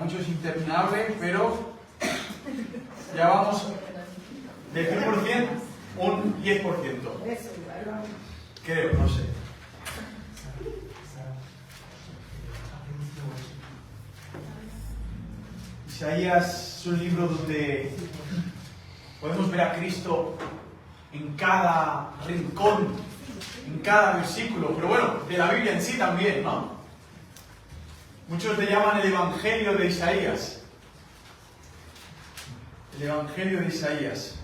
muchos es interminable, pero ya vamos de 100% un 10%. Creo, no sé. Isaías es un libro donde podemos ver a Cristo en cada rincón, en cada versículo, pero bueno, de la Biblia en sí también, ¿no? Muchos le llaman el Evangelio de Isaías. El Evangelio de Isaías.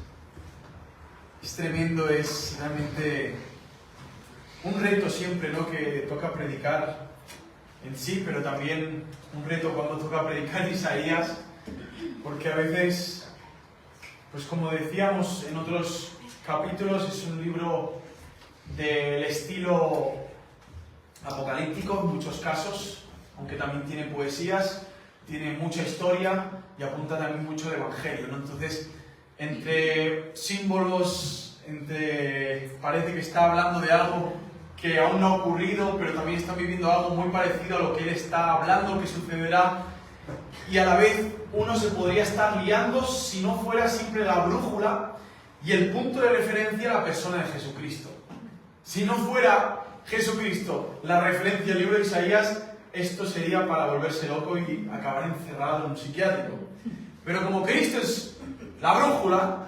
Es tremendo, es realmente un reto siempre, ¿no?, que toca predicar en sí, pero también un reto cuando toca predicar Isaías, porque a veces, pues como decíamos en otros capítulos, es un libro del estilo apocalíptico en muchos casos, aunque también tiene poesías, tiene mucha historia y apunta también mucho al Evangelio, ¿no? Entonces, entre símbolos, parece que está hablando de algo que aún no ha ocurrido, pero también está viviendo algo muy parecido a lo que él está hablando, que sucederá, y a la vez uno se podría estar liando si no fuera siempre la brújula y el punto de referencia a la persona de Jesucristo. Si no fuera Jesucristo la referencia al libro de Isaías, esto sería para volverse loco y acabar encerrado en un psiquiátrico. Pero como Cristo es la brújula,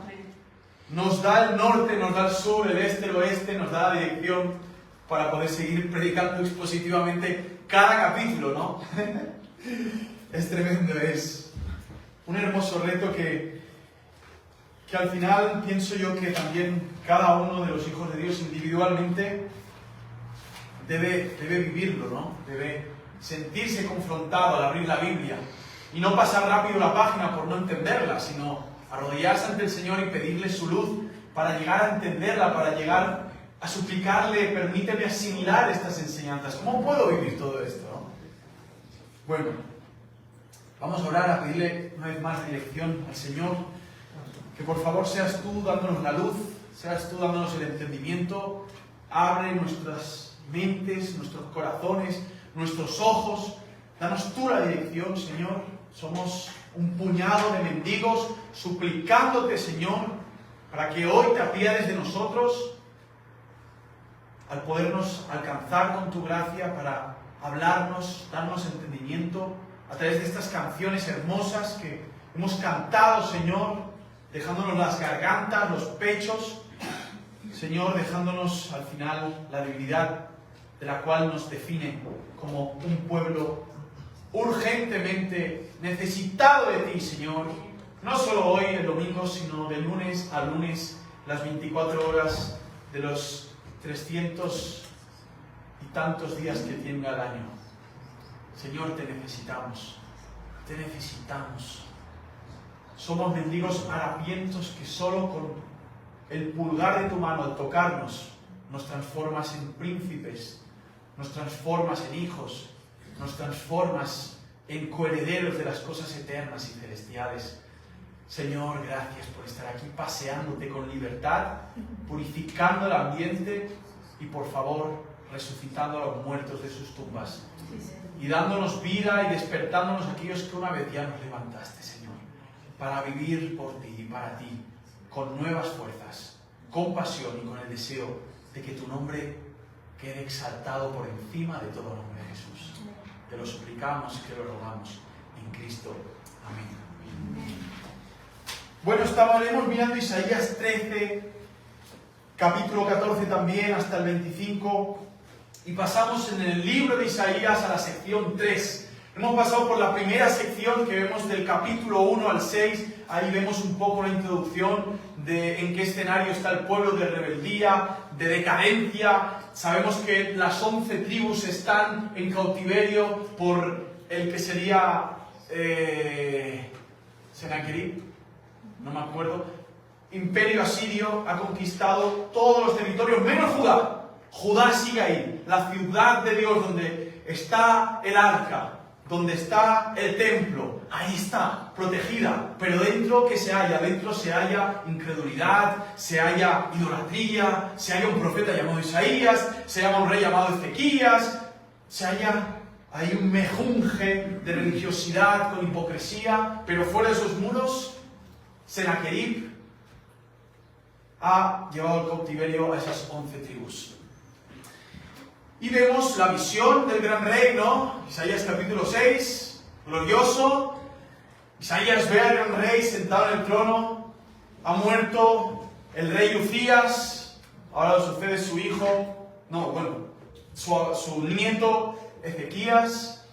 nos da el norte, nos da el sur, el este, el oeste, nos da la dirección para poder seguir predicando expositivamente cada capítulo, ¿no? Es tremendo, es un hermoso reto que al final pienso yo que también cada uno de los hijos de Dios individualmente debe vivirlo, ¿no? Debe sentirse confrontado al abrir la Biblia y no pasar rápido la página por no entenderla, sino arrodillarse ante el Señor y pedirle su luz para llegar a entenderla, para llegar a suplicarle, permíteme asimilar estas enseñanzas. ¿Cómo puedo vivir todo esto, no? Bueno, vamos a orar, a pedirle una vez más dirección al Señor, que por favor seas tú dándonos la luz, seas tú dándonos el entendimiento, abre nuestras mentes, nuestros corazones, nuestros ojos, danos tú la dirección, Señor. Somos un puñado de mendigos suplicándote, Señor, para que hoy te apiades de nosotros, al podernos alcanzar con tu gracia para hablarnos, darnos entendimiento a través de estas canciones hermosas que hemos cantado, Señor, dejándonos las gargantas, los pechos, Señor, dejándonos al final la debilidad de la cual nos define como un pueblo urgentemente necesitado de ti, Señor, no solo hoy, el domingo, sino de lunes a lunes, las 24 horas de los 300 y tantos días que tenga el año. Señor, te necesitamos, te necesitamos. Somos mendigos harapientos que solo con el pulgar de tu mano, al tocarnos, nos transformas en príncipes, nos transformas en hijos, nos transformas en coherederos de las cosas eternas y celestiales. Señor, gracias por estar aquí paseándote con libertad, purificando el ambiente y, por favor, resucitando a los muertos de sus tumbas y dándonos vida y despertándonos a aquellos que una vez ya nos levantaste, Señor, para vivir por ti y para ti, con nuevas fuerzas, con pasión y con el deseo de que tu nombre quede exaltado por encima de todo nombre, Jesús. Te lo suplicamos y te lo rogamos en Cristo. Amén. Bueno, estaremos mirando Isaías 13, capítulo 14 también, hasta el 25, y pasamos en el libro de Isaías a la sección 3. Hemos pasado por la primera sección que vemos del capítulo 1 al 6, ahí vemos un poco la introducción de en qué escenario está el pueblo de rebeldía, de decadencia. Sabemos que las 11 tribus están en cautiverio por el que sería Sennacherib, no me acuerdo. Imperio asirio ha conquistado todos los territorios menos Judá. Judá sigue ahí, la ciudad de Dios donde está el arca, donde está el templo, ahí está, protegida, pero dentro, ¿qué se halla? Dentro se halla incredulidad, se halla idolatría, se halla un profeta llamado Isaías, se halla un rey llamado Ezequías, se halla hay un mejunje de religiosidad con hipocresía, pero fuera de esos muros, Sennacherib ha llevado al cautiverio a esas 11 tribus. Y vemos la visión del gran rey, ¿no? Isaías capítulo 6, glorioso. Isaías ve al gran rey sentado en el trono. Ha muerto el rey Uzías. Ahora sucede su hijo, su nieto Ezequías.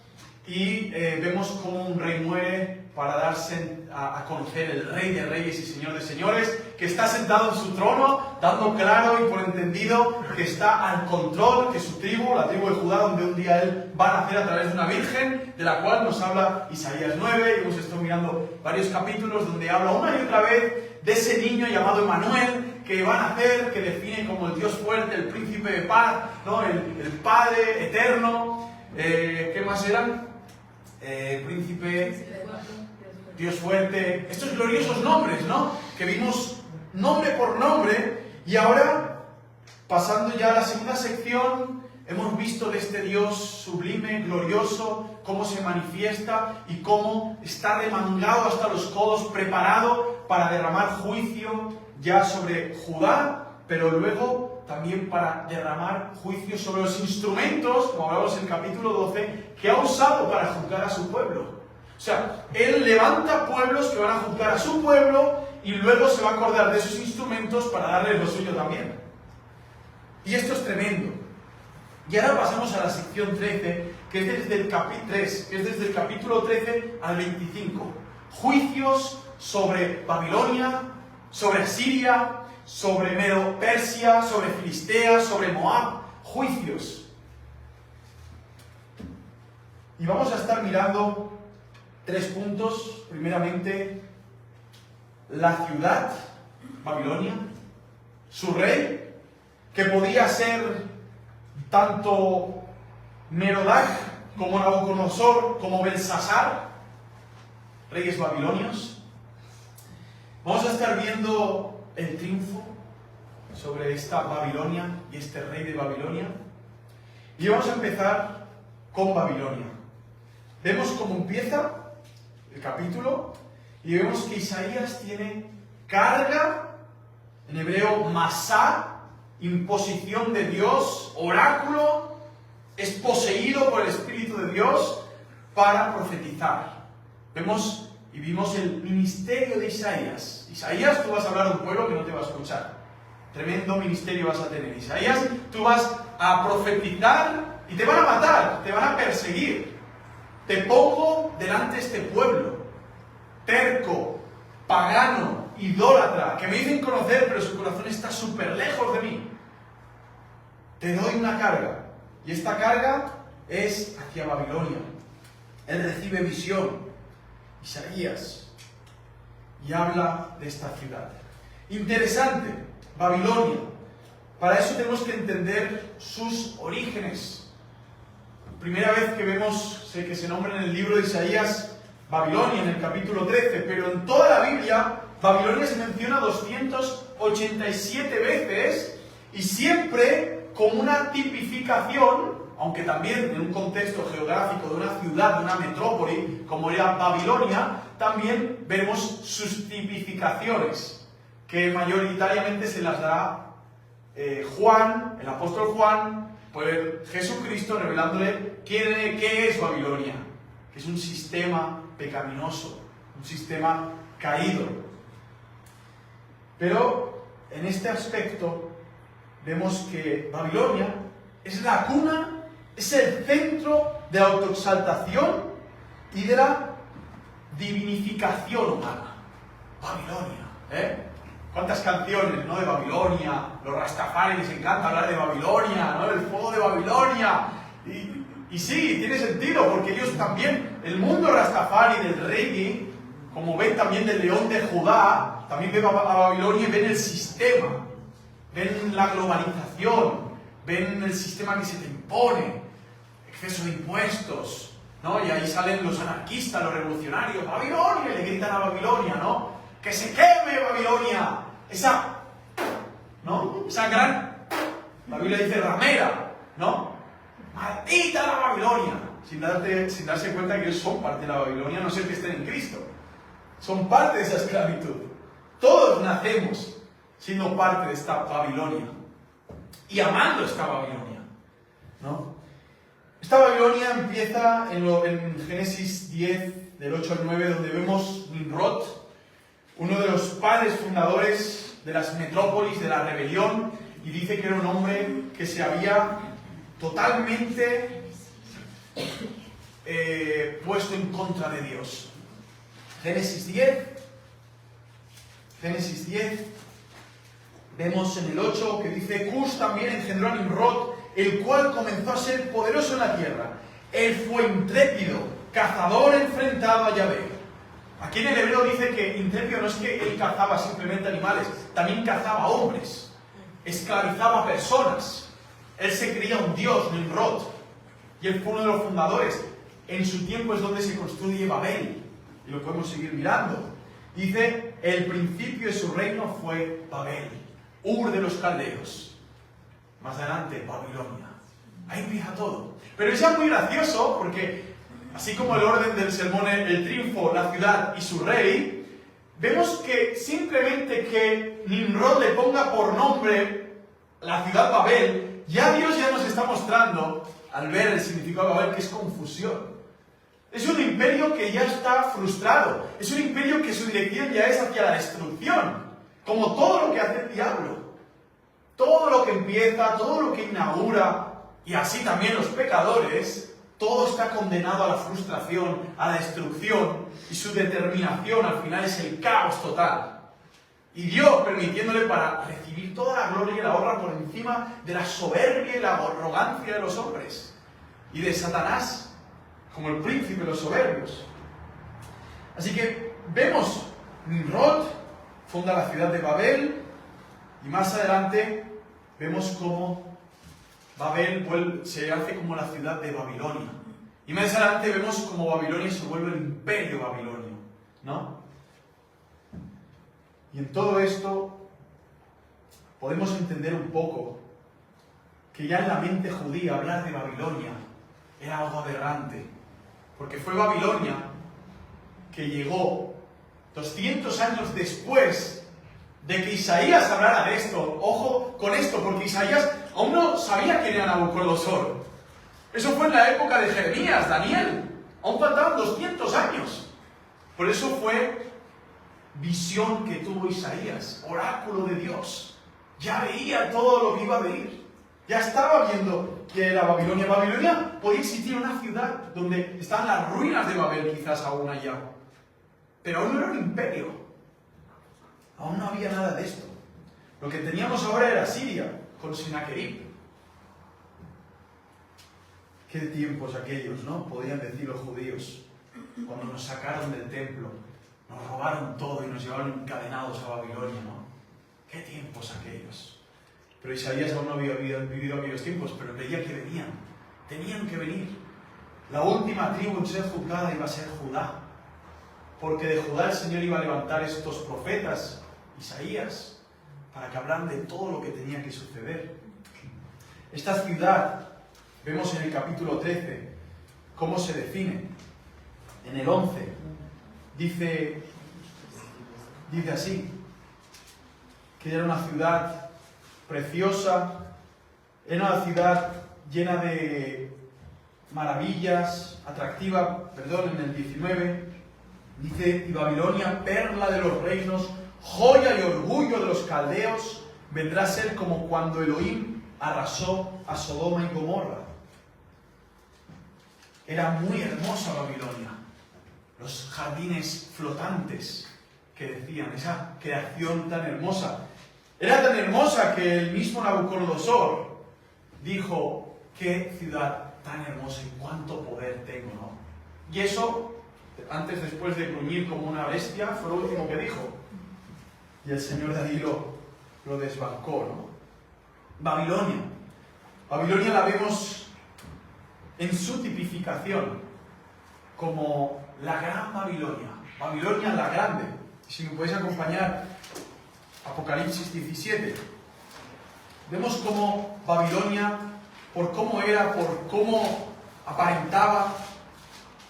Y vemos cómo un rey muere para darse a conocer el Rey de Reyes y Señor de Señores, que está sentado en su trono, dando claro y por entendido que está al control, que su tribu, la tribu de Judá, donde un día él va a nacer a través de una virgen, de la cual nos habla Isaías 9, y hemos estado mirando varios capítulos donde habla una y otra vez de ese niño llamado Emmanuel, que va a nacer, que define como el Dios fuerte, el príncipe de paz, ¿no? el Padre eterno. ¿Qué más eran? Príncipe, Dios fuerte, estos gloriosos nombres, ¿no? Que vimos nombre por nombre, y ahora, pasando ya a la segunda sección, hemos visto de este Dios sublime, glorioso, cómo se manifiesta y cómo está remangado hasta los codos, preparado para derramar juicio ya sobre Judá, pero luego también para derramar juicio sobre los instrumentos, como hablamos en el capítulo 12, que ha usado para juzgar a su pueblo. O sea, él levanta pueblos que van a juzgar a su pueblo y luego se va a acordar de esos instrumentos para darles lo suyo también. Y esto es tremendo. Y ahora pasamos a la sección 13, que es desde el capítulo 13 al 25. Juicios sobre Babilonia, sobre Asiria, sobre Medo-Persia, sobre Filistea, sobre Moab. Juicios. Y vamos a estar mirando 3 puntos. Primeramente, la ciudad, Babilonia, su rey, que podía ser tanto Merodach como Nabucodonosor como Belsasar, reyes babilonios. Vamos a estar viendo el triunfo sobre esta Babilonia y este rey de Babilonia. Y vamos a empezar con Babilonia. Vemos cómo empieza el capítulo y vemos que Isaías tiene carga, en hebreo masá, imposición de Dios, oráculo, es poseído por el Espíritu de Dios para profetizar. Vemos y vimos el ministerio de Isaías. Isaías, tú vas a hablar a un pueblo que no te va a escuchar. Tremendo ministerio vas a tener. Isaías, tú vas a profetizar y te van a matar, te van a perseguir. Te pongo delante de este pueblo, terco, pagano, idólatra, que me dicen conocer, pero su corazón está súper lejos de mí. Te doy una carga, y esta carga es hacia Babilonia. Él recibe visión, Isaías, y habla de esta ciudad. Interesante, Babilonia. Para eso tenemos que entender sus orígenes. Primera vez que vemos que se nombra en el libro de Isaías Babilonia, en el capítulo 13, pero en toda la Biblia Babilonia se menciona 287 veces, y siempre como una tipificación, aunque también en un contexto geográfico de una ciudad, de una metrópoli, como era Babilonia, también vemos sus tipificaciones, que mayoritariamente se las da Juan, el apóstol Juan, pues Jesucristo revelándole qué es Babilonia, que es un sistema pecaminoso, un sistema caído. Pero en este aspecto vemos que Babilonia es la cuna, es el centro de la autoexaltación y de la divinificación humana. Babilonia, ¿Cuántas canciones, ¿no? De Babilonia? Los Rastafari les encanta hablar de Babilonia, ¿no? El fuego de Babilonia. Y sí, tiene sentido, porque ellos también, el mundo Rastafari del reggae, como ven también del león de Judá, también ven a Babilonia y ven el sistema, ven la globalización, ven el sistema que se te impone, exceso de impuestos, ¿no? Y ahí salen los anarquistas, los revolucionarios, Babilonia, y le gritan a Babilonia, ¿no? ¡Que se queme Babilonia! Esa gran, la Biblia dice ramera, ¿no? ¡Maldita la Babilonia! sin darse cuenta que ellos son parte de la Babilonia, a no ser que estén en Cristo. Son parte de esa esclavitud. Todos nacemos siendo parte de esta Babilonia y amando esta Babilonia, ¿no? Esta Babilonia empieza en Génesis 10, del 8 al 9, donde vemos Nimrod, uno de los padres fundadores de las metrópolis, de la rebelión, y dice que era un hombre que se había totalmente puesto en contra de Dios. Génesis 10, vemos en el 8 que dice: Cus también engendró a Nimrod, el cual comenzó a ser poderoso en la tierra. Él fue intrépido, cazador enfrentado a Yahvé. Aquí en el hebreo dice que intrépido no es que él cazaba simplemente animales, también cazaba hombres, esclavizaba personas. Él se creía un dios, Nimrod, y él fue uno de los fundadores. En su tiempo es donde se construye Babel, y lo podemos seguir mirando. Dice: el principio de su reino fue Babel, Ur de los caldeos. Más adelante, Babilonia. Ahí empieza todo. Pero es ya muy gracioso porque, así como el orden del sermón, el triunfo, la ciudad y su rey, vemos que simplemente que Nimrod le ponga por nombre la ciudad Babel, ya Dios ya nos está mostrando, al ver el significado de Babel, que es confusión. Es un imperio que ya está frustrado. Es un imperio que su dirección ya es hacia la destrucción. Como todo lo que hace el diablo. Todo lo que empieza, todo lo que inaugura, y así también los pecadores, todo está condenado a la frustración, a la destrucción, y su determinación al final es el caos total. Y Dios permitiéndole para recibir toda la gloria y la honra por encima de la soberbia y la arrogancia de los hombres. Y de Satanás, como el príncipe de los soberbios. Así que vemos Nimrod funda la ciudad de Babel, y más adelante vemos cómo Babel se hace como la ciudad de Babilonia. Y más adelante vemos cómo Babilonia se vuelve el imperio babilonio, ¿no? Y en todo esto podemos entender un poco que ya en la mente judía hablar de Babilonia era algo aberrante. Porque fue Babilonia que llegó 200 años después de que Isaías hablara de esto. Ojo con esto, porque Isaías aún no sabía quién era Nabucodonosor. Eso fue en la época de Jeremías, Daniel. Aún faltaban 200 años. Por eso fue visión que tuvo Isaías, oráculo de Dios. Ya veía todo lo que iba a venir. Ya estaba viendo que era Babilonia. Babilonia podía existir una ciudad donde estaban las ruinas de Babel, quizás aún allá. Pero aún no era un imperio. Aún no había nada de esto. Lo que teníamos ahora era Siria, con Sennacherib. Qué tiempos aquellos, ¿no? Podían decir los judíos, cuando nos sacaron del templo, nos robaron todo y nos llevaron encadenados a Babilonia, ¿no? Qué tiempos aquellos. Pero Isaías aún no había vivido aquellos tiempos, pero veía que venían. Tenían que venir. La última tribu en ser juzgada iba a ser Judá. Porque de Judá el Señor iba a levantar estos profetas, Isaías, para que hablaran de todo lo que tenía que suceder. Esta ciudad, vemos en el capítulo 13, cómo se define. En el 11, dice así, que era una ciudad preciosa, era una ciudad llena de maravillas, atractiva, en el 19, dice: y Babilonia, perla de los reinos, joya y orgullo de los caldeos, vendrá a ser como cuando Elohim arrasó a Sodoma y Gomorra. Era muy hermosa Babilonia. Los jardines flotantes que decían, esa creación tan hermosa. Era tan hermosa que el mismo Nabucodonosor dijo: qué ciudad tan hermosa y cuánto poder tengo, ¿no? Y eso, después de gruñir como una bestia, fue lo último que dijo. Y el Señor de allí lo desbancó, ¿no? Babilonia. Babilonia la vemos en su tipificación como la gran Babilonia. Babilonia la grande. Si me podéis acompañar, Apocalipsis 17. Vemos cómo Babilonia, por cómo era, por cómo aparentaba.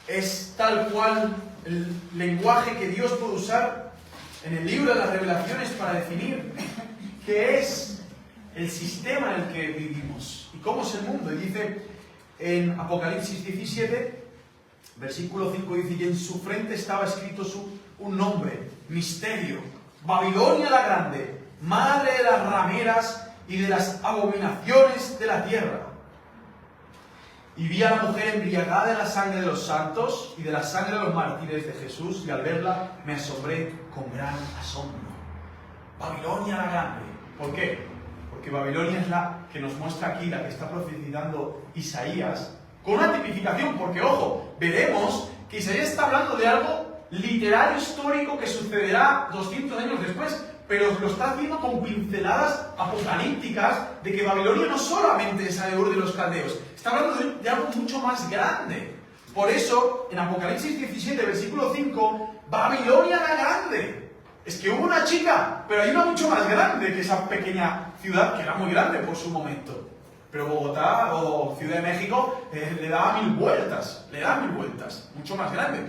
Es tal cual el lenguaje que Dios puede usar en el libro de las Revelaciones para definir qué es el sistema en el que vivimos y cómo es el mundo. Y dice en Apocalipsis 17, versículo 5, dice: y en su frente estaba escrito un nombre, misterio, Babilonia la grande, madre de las rameras y de las abominaciones de la tierra. Y vi a la mujer embriagada de la sangre de los santos y de la sangre de los mártires de Jesús, y al verla me asombré con gran asombro. Babilonia la grande. ¿Por qué? Porque Babilonia es la que nos muestra aquí, la que está profetizando Isaías, con una tipificación, porque ojo, veremos que Isaías está hablando de algo literal histórico que sucederá 200 años después, pero lo está haciendo con pinceladas apocalípticas de que Babilonia no solamente es a Ur de los caldeos, está hablando de algo mucho más grande. Por eso, en Apocalipsis 17, versículo 5, Babilonia la grande. Es que hubo una chica, pero hay una mucho más grande que esa pequeña ciudad, que era muy grande por su momento. Pero Bogotá o Ciudad de México le da 1000 vueltas, mucho más grande.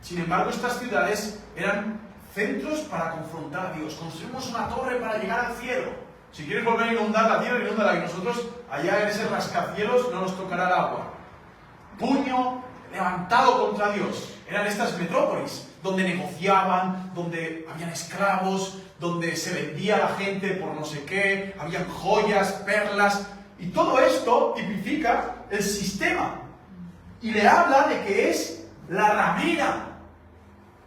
Sin embargo, estas ciudades eran centros para confrontar a Dios. Construimos una torre para llegar al cielo. Si quieres volver a inundar la tierra, inúndala, y nosotros allá en ese rascacielos no nos tocará el agua. Puño levantado contra Dios. Eran estas metrópolis donde negociaban, donde habían esclavos, donde se vendía a la gente por no sé qué, habían joyas, perlas, y todo esto tipifica el sistema. Y le habla de que es la ramera.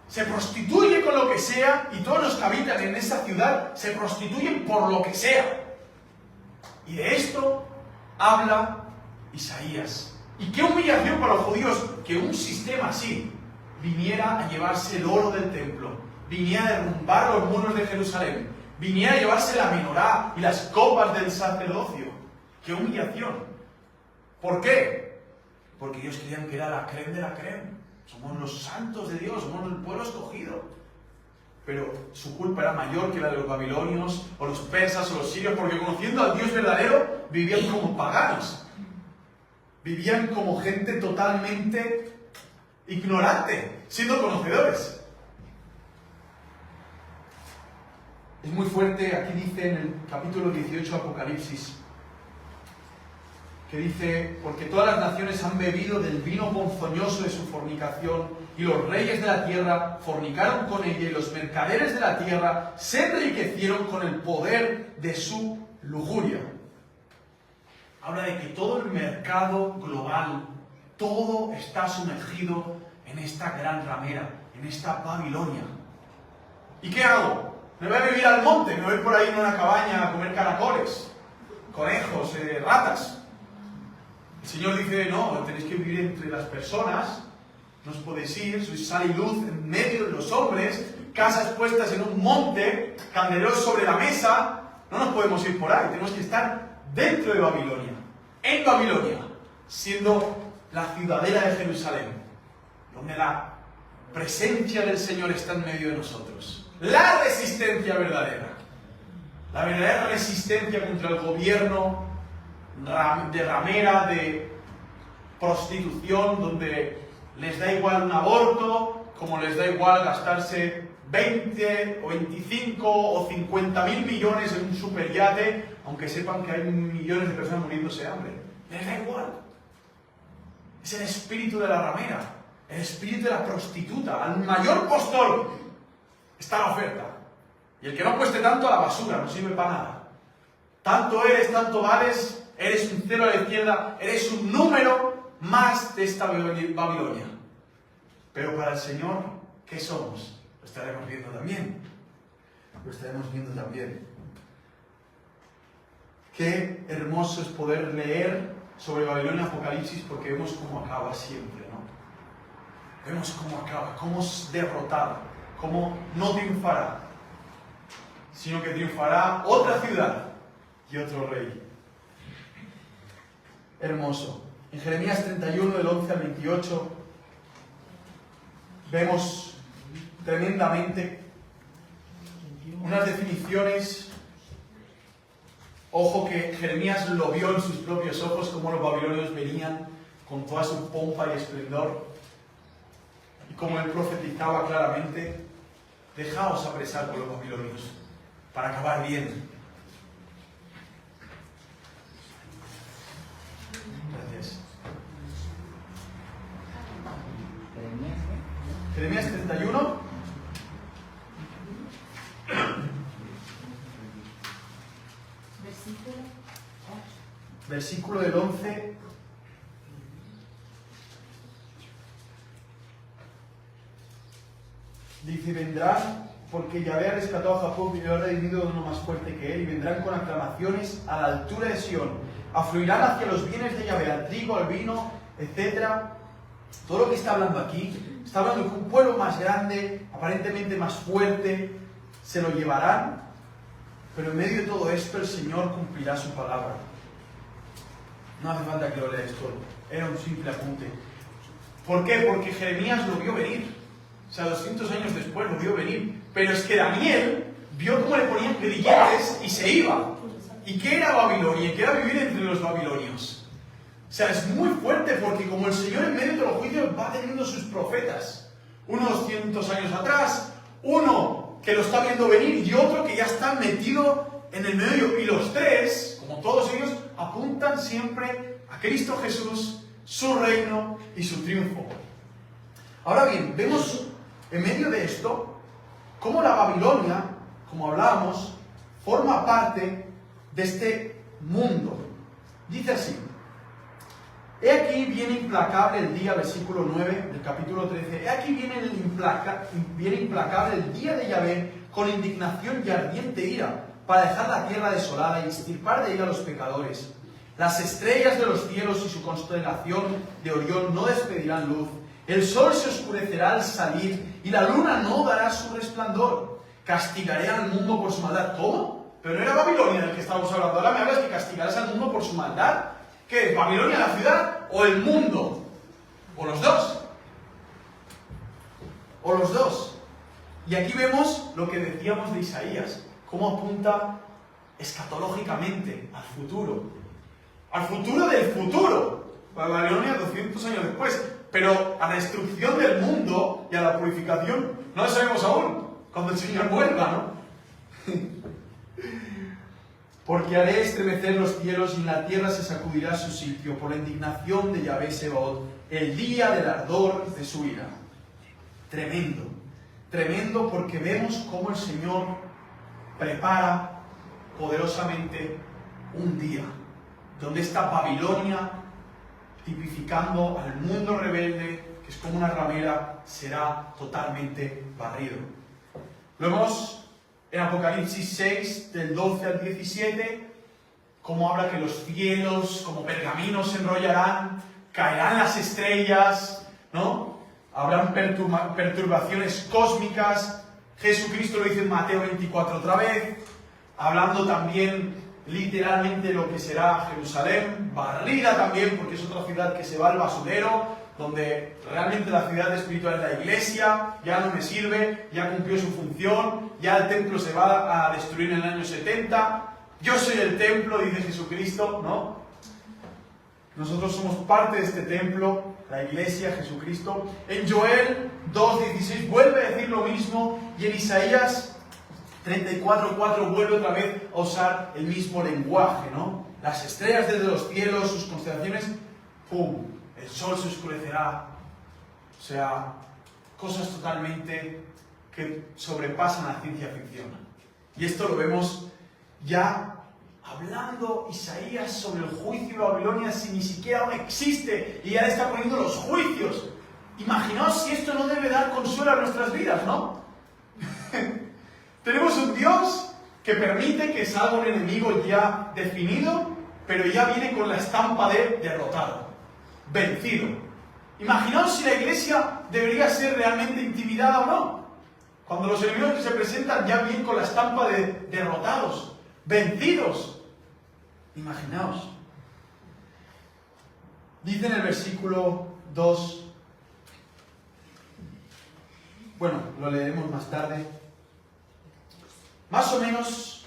Se prostituye con lo que sea, y todos los que habitan en esa ciudad se prostituyen por lo que sea. Y de esto habla Isaías. Y qué humillación para los judíos que un sistema así viniera a llevarse el oro del templo, viniera a derrumbar los muros de Jerusalén, viniera a llevarse la menorá y las copas del sacerdocio. ¡Qué humillación! ¿Por qué? Porque ellos creían que era la crème de la crème. Somos los santos de Dios, somos el pueblo escogido. Pero su culpa era mayor que la de los babilonios, o los persas, o los sirios, porque conociendo al Dios verdadero, vivían como paganos. Vivían como gente totalmente ignorante, siendo conocedores. Es muy fuerte, aquí dice en el capítulo 18 de Apocalipsis, que dice: porque todas las naciones han bebido del vino ponzoñoso de su fornicación, y los reyes de la tierra fornicaron con ella, y los mercaderes de la tierra se enriquecieron con el poder de su lujuria. Habla de que todo el mercado global, todo está sumergido en esta gran ramera, en esta Babilonia. ¿Y qué hago? ¿Me voy a vivir al monte? ¿Me voy por ahí en una cabaña a comer caracoles, conejos, ratas? El Señor dice: no, tenéis que vivir entre las personas, no os podéis ir, sois sal y luz en medio de los hombres, casas puestas en un monte, candeleros sobre la mesa. No nos podemos ir por ahí, tenemos que estar dentro de Babilonia, en Babilonia, siendo la ciudadela de Jerusalén, donde la presencia del Señor está en medio de nosotros. La resistencia verdadera, la verdadera resistencia contra el gobierno de ramera, de prostitución, donde les da igual un aborto, como les da igual gastarse 20 o 25 o 50.000 millones en un superyate, aunque sepan que hay millones de personas muriéndose de hambre. Les da igual. Es el espíritu de la ramera, el espíritu de la prostituta. Al mayor postor está la oferta. Y el que no cueste tanto, a la basura, no sirve para nada. Tanto eres, tanto vales. Eres un cero a la izquierda, eres un número más de esta Babilonia. Pero para el Señor, ¿qué somos? Lo estaremos viendo también. Lo estaremos viendo también. Qué hermoso es poder leer sobre Babilonia Apocalipsis, porque vemos cómo acaba siempre, ¿no? Vemos cómo acaba, cómo es derrotada, cómo no triunfará, sino que triunfará otra ciudad y otro rey. Hermoso. En Jeremías 31, del 11 al 28, vemos tremendamente unas definiciones. Ojo que Jeremías lo vio en sus propios ojos, como los babilonios venían con toda su pompa y esplendor. Y como él profetizaba claramente, dejaos apresar por los babilonios, para acabar bien. Gracias. Jeremías 31. Versículo del 11. Dice, vendrán, porque Yahvé ha rescatado a Jacob y lo ha redimido de uno más fuerte que él, y vendrán con aclamaciones a la altura de Sión. Afluirán hacia los bienes de Yahvé, al trigo, al vino, etc. Todo lo que está hablando aquí, está hablando de que un pueblo más grande, aparentemente más fuerte, se lo llevarán, pero en medio de todo esto el Señor cumplirá su palabra. No hace falta que lo leas todo, era un simple apunte. ¿Por qué? Porque Jeremías lo vio venir. O sea, 200 años después lo vio venir. Pero es que Daniel vio cómo le ponían grilletes y se iba. ¿Y qué era Babilonia? ¿Qué era vivir entre los babilonios? O sea, es muy fuerte porque como el Señor en medio de los juicios va teniendo sus profetas. Uno 200 años atrás, uno que lo está viendo venir y otro que ya está metido en el medio. Y los tres, como todos ellos, apuntan siempre a Cristo Jesús, su reino y su triunfo. Ahora bien, vemos en medio de esto cómo la Babilonia, como hablábamos, forma parte de este mundo. Dice así: he aquí viene implacable el día, versículo 9 del capítulo 13, he aquí viene implacable el día de Yahvé con indignación y ardiente ira, para dejar la tierra desolada y extirpar de ella a los pecadores. Las estrellas de los cielos y su constelación de Orión no despedirán luz. El sol se oscurecerá al salir y la luna no dará su resplandor. Castigaré al mundo por su maldad. ¿Cómo? Pero no era Babilonia del que estamos hablando. Ahora me hablas que castigarás al mundo por su maldad. ¿Qué es? ¿Babilonia la ciudad o el mundo? ¿O los dos? ¿O los dos? Y aquí vemos lo que decíamos de Isaías. Cómo apunta escatológicamente al futuro. Al futuro del futuro. Babilonia 200 años después. Pero a la destrucción del mundo y a la purificación no lo sabemos aún. Cuando el Señor vuelva, ¿no? Porque haré estremecer los cielos y la tierra se sacudirá su sitio por la indignación de Yahvé Sebaot, el día del ardor de su ira. Tremendo. Tremendo porque vemos cómo el Señor prepara poderosamente un día donde esta Babilonia, tipificando al mundo rebelde, que es como una ramera, será totalmente barrido. Lo vemos en Apocalipsis 6, del 12 al 17, cómo habla que los cielos como pergaminos se enrollarán, caerán las estrellas, ¿no? Habrán perturbaciones cósmicas. Jesucristo lo dice en Mateo 24 otra vez, hablando también literalmente lo que será Jerusalén, barrida también, porque es otra ciudad que se va al basurero, donde realmente la ciudad espiritual es la iglesia, ya no me sirve, ya cumplió su función, ya el templo se va a destruir en el año 70, yo soy el templo, dice Jesucristo, ¿no? Nosotros somos parte de este templo, la iglesia, Jesucristo. En Joel 2:16 vuelve a decir lo mismo, y en Isaías 34:4 vuelve otra vez a usar el mismo lenguaje, ¿no? Las estrellas desde los cielos, sus constelaciones, ¡pum! El sol se oscurecerá. O sea, cosas totalmente que sobrepasan la ciencia ficción. Y esto lo vemos ya hablando Isaías sobre el juicio de Babilonia si ni siquiera aún existe y ya le está poniendo los juicios. Imaginaos si esto no debe dar consuelo a nuestras vidas, ¿no? Tenemos un Dios que permite que salga un enemigo ya definido, pero ya viene con la estampa de derrotado, vencido. Imaginaos si la iglesia debería ser realmente intimidada o no. Cuando los enemigos que se presentan ya vienen con la estampa de derrotados, vencidos. Imaginaos. Dice en el versículo 2, bueno, lo leeremos más tarde. Más o menos,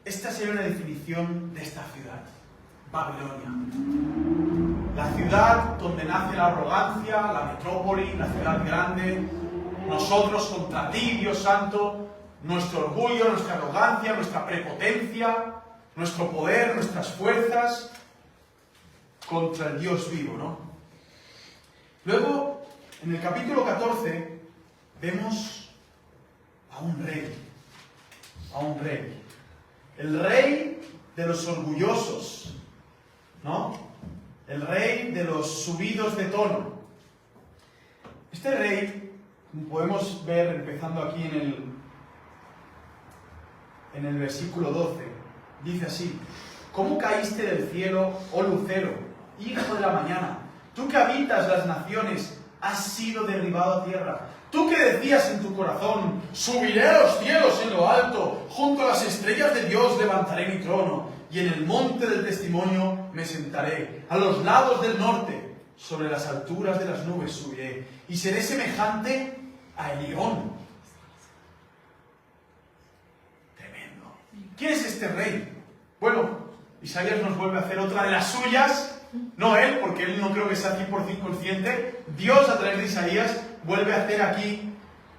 esta sería una definición de esta ciudad. Babilonia. La ciudad donde nace la arrogancia, la metrópoli, la ciudad grande. Nosotros contra ti, Dios Santo, nuestro orgullo, nuestra arrogancia, nuestra prepotencia, nuestro poder, nuestras fuerzas, contra el Dios vivo, ¿no? Luego, en el capítulo 14, vemos a un rey. A un rey. El rey de los orgullosos, ¿no? El rey de los subidos de tono. Este rey, como podemos ver empezando aquí en el versículo 12, dice así: ¿Cómo caíste del cielo, oh lucero, hijo de la mañana? Tú que habitas las naciones, has sido derribado a tierra. Tú que decías en tu corazón: subiré a los cielos en lo alto, junto a las estrellas de Dios levantaré mi trono, y en el monte del testimonio me sentaré, a los lados del norte, sobre las alturas de las nubes subiré, y seré semejante a Elión. Tremendo. ¿Quién es este rey? Bueno, Isaías nos vuelve a hacer otra de las suyas. No él, porque él no creo que sea 100% consciente. Dios, a través de Isaías, vuelve a hacer aquí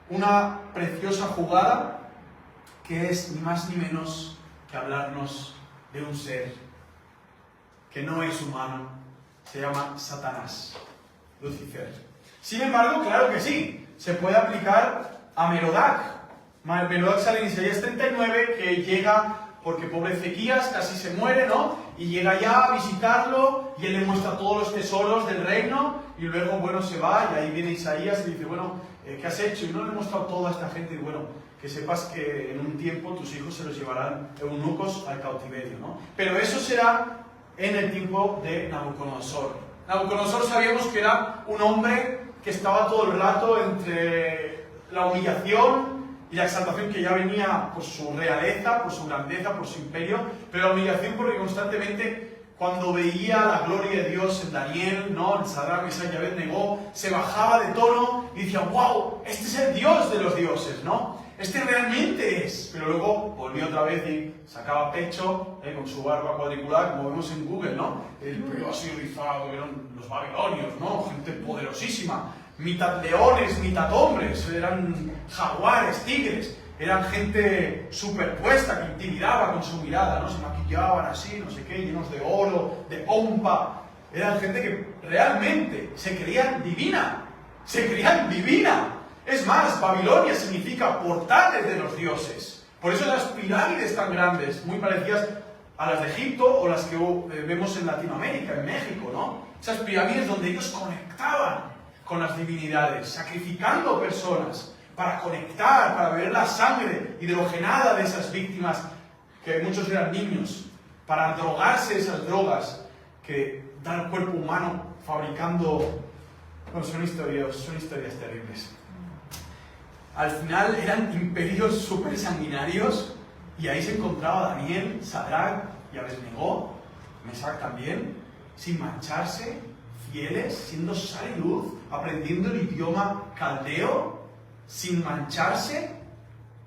una preciosa jugada, que es ni más ni menos que hablarnos de un ser que no es humano. Se llama Satanás, Lucifer. Sin embargo, claro que sí, se puede aplicar a Merodach. Merodach sale en Isaías 39, que llega porque pobre Ezequías casi se muere, ¿no? Y llega ya a visitarlo, y él le muestra todos los tesoros del reino, y luego, bueno, se va, y ahí viene Isaías y dice: bueno, ¿qué has hecho? Y no le he mostrado toda esta gente, y bueno, que sepas que en un tiempo tus hijos se los llevarán eunucos al cautiverio, ¿no? Pero eso será en el tiempo de Nabucodonosor. Nabucodonosor sabíamos que era un hombre que estaba todo el rato entre la humillación y la exaltación, que ya venía por su realeza, por su grandeza, por su imperio, pero la humillación porque constantemente, cuando veía la gloria de Dios en Daniel, ¿no? En Sadrach, Mesach y Abednego, se bajaba de tono y decía: ¡wow! Este es el Dios de los dioses, ¿no? Este realmente es. Pero luego volvió otra vez y sacaba pecho, con su barba cuadriculada, como vemos en Google, ¿no? El pelo así rizado, que eran los babilonios, ¿no? Gente poderosísima. Mitad leones, mitad hombres, eran jaguares, tigres, eran gente superpuesta que intimidaba con su mirada, ¿no? Se maquillaban así, no sé qué, llenos de oro, de pompa. Eran gente que realmente se creían divina, Es más, Babilonia significa portales de los dioses. Por eso las pirámides tan grandes, muy parecidas a las de Egipto o las que vemos en Latinoamérica, en México, ¿no? Esas pirámides donde ellos conectaban con las divinidades, sacrificando personas para conectar, para beber la sangre hidrogenada de esas víctimas, que muchos eran niños, para drogarse esas drogas que dan al cuerpo humano, fabricando... Bueno, son historias terribles. Al final eran imperios súper sanguinarios, y ahí se encontraba Daniel, Sadrach y Abednego, Mesach también, sin mancharse, fieles, siendo sal y luz, aprendiendo el idioma caldeo, sin mancharse,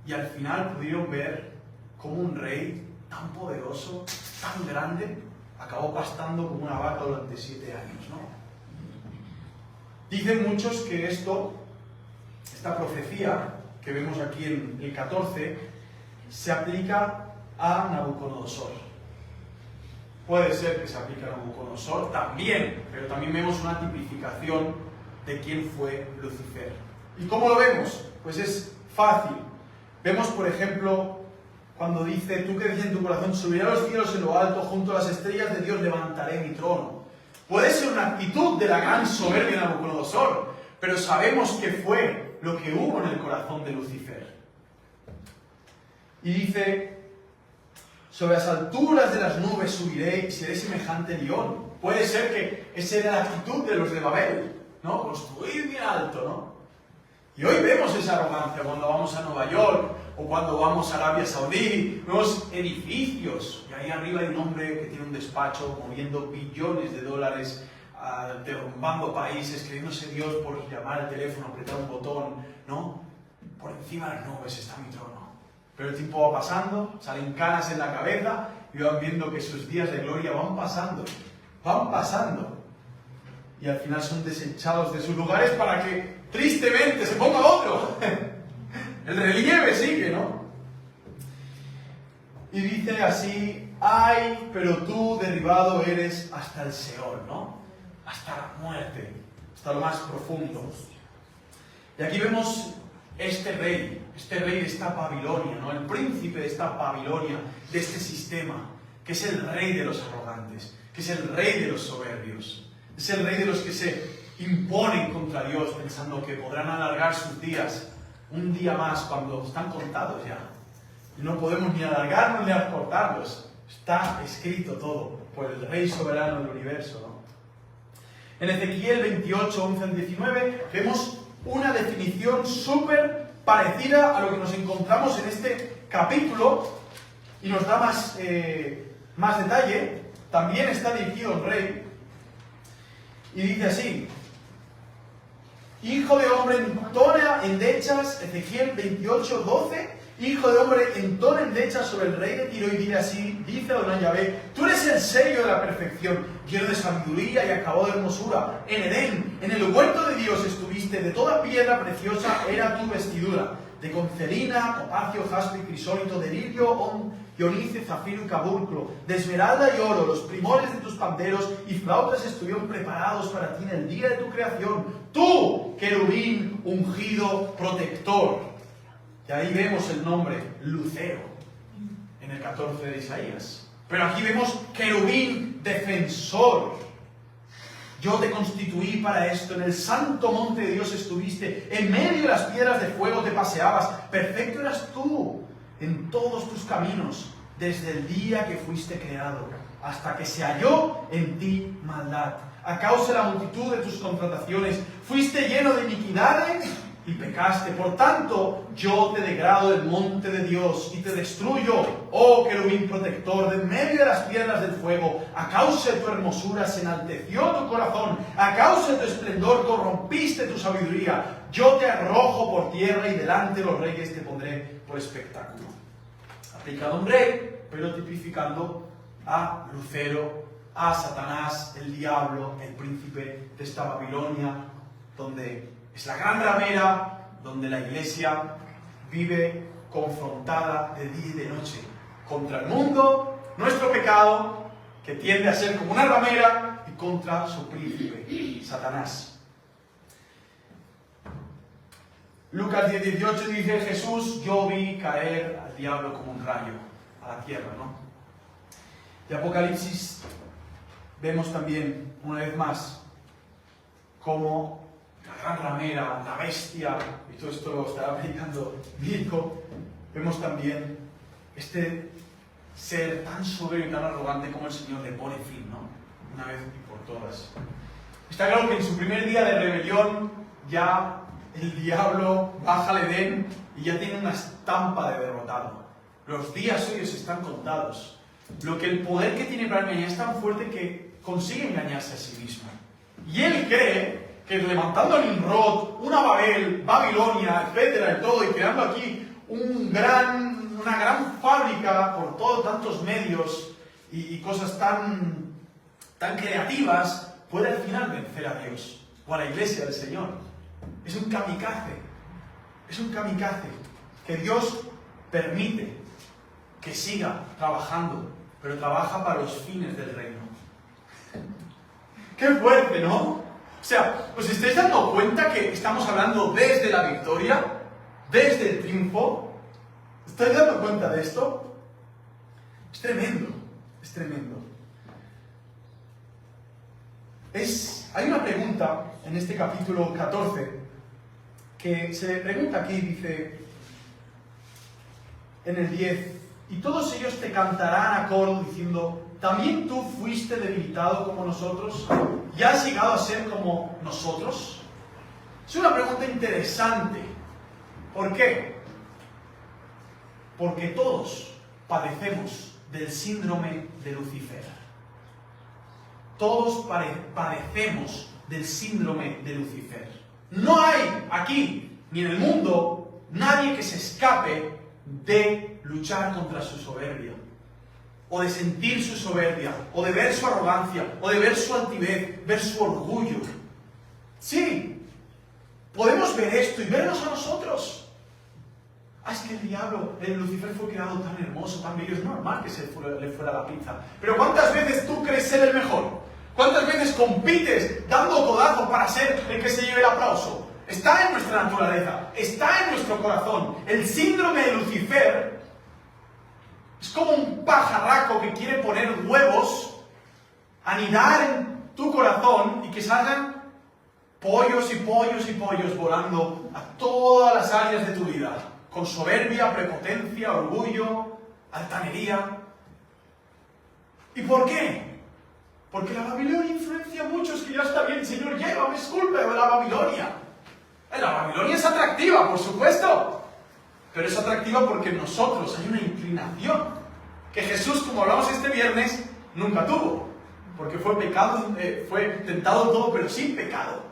y al final pudieron ver cómo un rey tan poderoso, tan grande, acabó pastando como una vaca durante 7 años, ¿no? Dicen muchos que esta profecía que vemos aquí en el 14, se aplica a Nabucodonosor. Puede ser que se aplique a Nabucodonosor también, pero también vemos una tipificación de quién fue Lucifer. ¿Y cómo lo vemos? Pues es fácil. Vemos, por ejemplo, cuando dice: tú que dices en tu corazón, subiré a los cielos en lo alto, junto a las estrellas de Dios levantaré mi trono. Puede ser una actitud de la gran soberbia de Nabucodonosor, pero sabemos que fue lo que hubo en el corazón de Lucifer. Y dice: sobre las alturas de las nubes subiré y seré semejante a Elión. Puede ser que esa era la actitud de los de Babel, ¿no? Construir bien alto, ¿no? Y hoy vemos esa arrogancia cuando vamos a Nueva York o cuando vamos a Arabia Saudí. Vemos edificios y ahí arriba hay un hombre que tiene un despacho moviendo billones de dólares, derrumbando países, creyéndose Dios por llamar al teléfono, apretar un botón, ¿no? Por encima de las nubes está mi trono. Pero el tiempo va pasando, salen canas en la cabeza y van viendo que sus días de gloria van pasando. Y al final son desechados de sus lugares para que tristemente se ponga otro. El relieve sigue, ¿no? Y dice así: ay, pero tú derribado eres hasta el Seol, ¿no? Hasta la muerte, hasta lo más profundo. Y aquí vemos este rey de esta Babilonia, ¿no? El príncipe de esta Babilonia, de este sistema, que es el rey de los arrogantes, que es el rey de los soberbios, es el rey de los que se imponen contra Dios pensando que podrán alargar sus días un día más cuando están contados ya. Y no podemos ni alargarlos ni acortarlos. Está escrito todo por el Rey soberano del universo, ¿no? En Ezequiel 28, 11 al 19 vemos una definición súper parecida a lo que nos encontramos en este capítulo y nos da más detalle. También está dirigido al rey y dice así: hijo de hombre, entona endechas, Ezequiel 28, 12. Hijo de hombre, entona endechas sobre el rey de Tiro y dile así: dice Adonai Yahvé, tú eres el sello de la perfección, lleno de sabiduría y acabado de hermosura. En Edén, en el huerto de Dios estuviste, de toda piedra preciosa era tu vestidura, de concelina, topacio, jaspe y crisólito, de lirio, ionice, zafiro y cabulcro, de esmeralda y oro. Los primores de tus panderos y flautas estuvieron preparados para ti en el día de tu creación. Tú, querubín ungido protector. Y ahí vemos el nombre Lucero en el 14 de Isaías. Pero aquí vemos querubín defensor. Yo te constituí para esto. En el santo monte de Dios estuviste. En medio de las piedras de fuego te paseabas. Perfecto eras tú en todos tus caminos, desde el día que fuiste creado, hasta que se halló en ti maldad. A causa de la multitud de tus contrataciones, fuiste lleno de iniquidades y pecaste. Por tanto, yo te degrado del monte de Dios y te destruyo, oh querubín protector, de en medio de las piedras del fuego. A causa de tu hermosura se enalteció tu corazón, a causa de tu esplendor corrompiste tu sabiduría. Yo te arrojo por tierra y delante de los reyes te pondré por espectáculo. Aplicado a un rey, pero tipificando a Lucero, a Satanás, el diablo, el príncipe de esta Babilonia, donde es la gran ramera, donde la iglesia vive confrontada de día y de noche contra el mundo, nuestro pecado, que tiende a ser como una ramera, y contra su príncipe, Satanás. Lucas 10:18 dice: Jesús, yo vi caer al diablo como un rayo a la tierra, ¿no? Y Apocalipsis vemos también, una vez más, como la gran ramera, la bestia, y todo esto lo estará predicando Mirko, vemos también este ser tan soberbio y tan arrogante como el Señor le pone fin, ¿no? Una vez y por todas. Está claro que en su primer día de rebelión ya el diablo baja al Edén y ya tiene una estampa de derrotado. Los días suyos están contados. Lo que el poder que tiene para engañar es tan fuerte que consigue engañarse a sí mismo. Y él cree que levantando a Nimrod, una Babilonia, etcétera, y todo, y creando aquí una gran fábrica por todos tantos medios y cosas tan creativas, puede al final vencer a Dios o a la iglesia del Señor. Es un kamikaze. Es un kamikaze que Dios permite que siga trabajando, pero trabaja para los fines del reino. ¡Qué fuerte!, ¿no? O sea, ¿os estáis dando cuenta que estamos hablando desde la victoria? Desde el triunfo. ¿Estáis dando cuenta de esto? Es tremendo, es tremendo. Hay una pregunta en este capítulo 14 que se pregunta aquí, dice en el 10: y todos ellos te cantarán a coro diciendo: ¿también tú fuiste debilitado como nosotros? ¿Y has llegado a ser como nosotros? Es una pregunta interesante. ¿Por qué? Porque todos padecemos del síndrome de Lucifer. Todos padecemos del síndrome de Lucifer. No hay aquí, ni en el mundo, nadie que se escape de luchar contra su soberbia, o de sentir su soberbia, o de ver su arrogancia, o de ver su altivez, ver su orgullo. Sí, podemos ver esto y vernos a nosotros. Es que el diablo, el Lucifer fue creado tan hermoso, tan bello, es normal que le fuera la pinza. Pero ¿cuántas veces tú crees ser el mejor? ¿Cuántas veces compites dando codazos para ser el que se lleve el aplauso? Está en nuestra naturaleza, está en nuestro corazón. El síndrome de Lucifer es como un pajarraco que quiere poner huevos, anidar en tu corazón y que salgan pollos y pollos y pollos volando a todas las áreas de tu vida. Con soberbia, prepotencia, orgullo, altanería. ¿Y por qué? Porque la Babilonia influencia a muchos que ya está bien, Señor, llévame, disculpe, la Babilonia. La Babilonia es atractiva, por supuesto. Pero es atractiva porque en nosotros hay una inclinación que Jesús, como hablamos este viernes, nunca tuvo. Porque fue pecado, fue tentado en todo, pero sin pecado.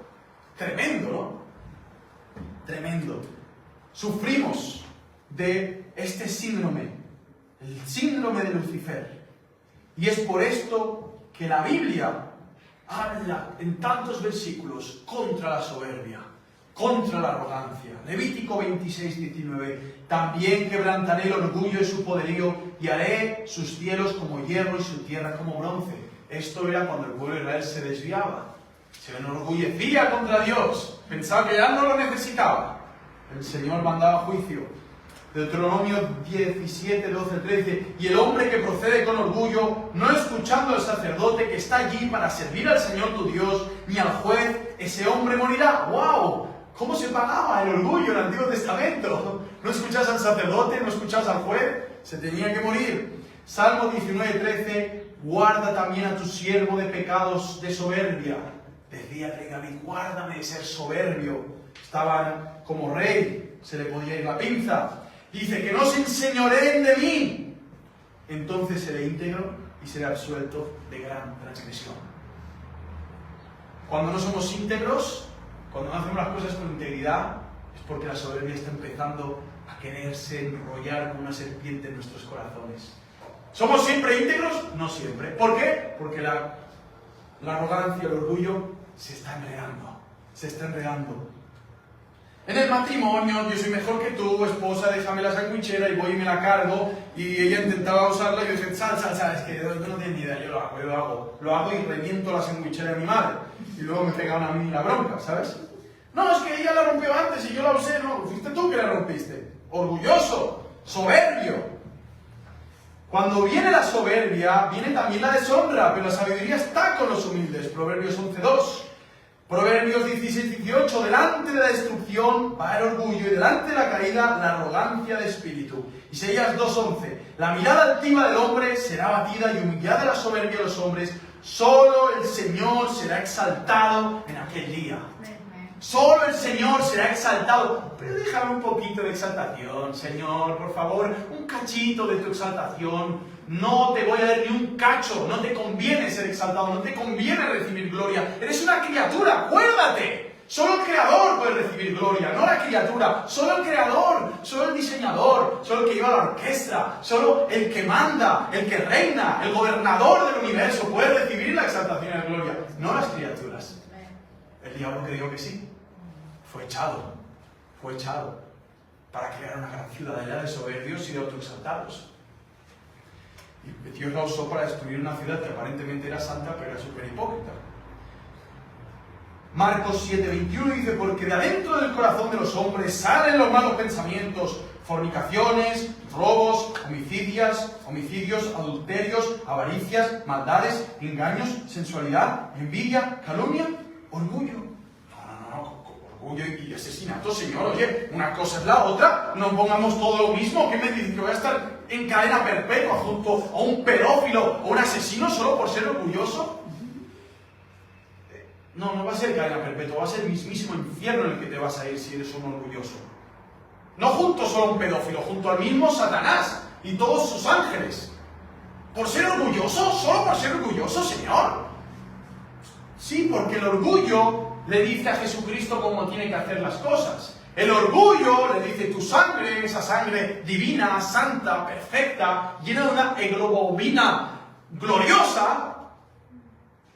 Tremendo, ¿no? Tremendo. Sufrimos de este síndrome, el síndrome de Lucifer. Y es por esto que la Biblia habla en tantos versículos contra la soberbia, contra la arrogancia. Levítico 26, 19. También quebrantaré el orgullo de su poderío y haré sus cielos como hierro y su tierra como bronce. Esto era cuando el pueblo de Israel se desviaba, se enorgullecía contra Dios, pensaba que ya no lo necesitaba. El Señor mandaba juicio. Deuteronomio 17, 12, 13. Y el hombre que procede con orgullo, no escuchando al sacerdote que está allí para servir al Señor tu Dios, ni al juez, ese hombre morirá. ¡Wow! ¿Cómo se pagaba el orgullo en el Antiguo Testamento? No escuchas al sacerdote, no escuchas al juez, se tenía que morir. Salmo 19, 13. Guarda también a tu siervo de pecados de soberbia. Decía el rey David, guárdame de ser soberbio. Estaba como rey, se le podía ir la pinza. Dice que no se enseñoreen de mí. Entonces seré íntegro y seré absuelto de gran transgresión. Cuando no somos íntegros, cuando no hacemos las cosas con integridad, es porque la soberbia está empezando a quererse enrollar como una serpiente en nuestros corazones. ¿Somos siempre íntegros? No siempre. ¿Por qué? Porque la arrogancia, el orgullo se está enredando. Se está enredando. En el matrimonio, yo soy mejor que tú, esposa, déjame la sandwichera y voy y me la cargo. Y ella intentaba usarla y yo decía, sal, es que tú no tienes ni idea, yo lo hago y reviento la sandwichera de mi madre. Y luego me pegaban a mí la bronca, ¿sabes? No, es que ella la rompió antes y yo la usé, no, fuiste tú que la rompiste. Orgulloso, soberbio. Cuando viene la soberbia, viene también la deshonra, pero la sabiduría está con los humildes. Proverbios 11:2. Proverbios 16-18, delante de la destrucción va el orgullo y delante de la caída la arrogancia de espíritu. Isaías 2:11, la mirada altiva del hombre será abatida y humillada la soberbia de los hombres. Solo el Señor será exaltado en aquel día. Solo el Señor será exaltado. Pero déjame un poquito de exaltación, Señor, por favor, un cachito de tu exaltación. No te voy a dar ni un cacho, no te conviene ser exaltado, no te conviene recibir gloria. Eres una criatura, acuérdate. Solo el Creador puede recibir gloria, no la criatura. Solo el Creador, solo el diseñador, solo el que lleva la orquesta, solo el que manda, el que reina, el gobernador del universo puede recibir la exaltación y la gloria, no las criaturas. El diablo creyó que sí. Fue echado para crear una gran ciudadanía de soberbios y de autoexaltados. Y Dios la usó para destruir una ciudad que aparentemente era santa, pero era súper hipócrita. Marcos 7:21 dice, porque de adentro del corazón de los hombres salen los malos pensamientos, fornicaciones, robos, homicidios, adulterios, avaricias, maldades, engaños, sensualidad, envidia, calumnia, orgullo. Orgullo y asesinato, Señor. Oye, una cosa es la otra. No pongamos todo lo mismo. ¿Qué me dices? ¿Que voy a estar en cadena perpetua junto a un pedófilo o un asesino solo por ser orgulloso? No va a ser cadena perpetua. Va a ser el mismísimo infierno en el que te vas a ir si eres un orgulloso. No junto solo a un pedófilo, junto al mismo Satanás y todos sus ángeles. ¿Por ser orgulloso? ¿Solo por ser orgulloso, Señor? Sí, porque el orgullo le dice a Jesucristo cómo tiene que hacer las cosas. El orgullo le dice, tu sangre, esa sangre divina, santa, perfecta, llena de una hemoglobina gloriosa,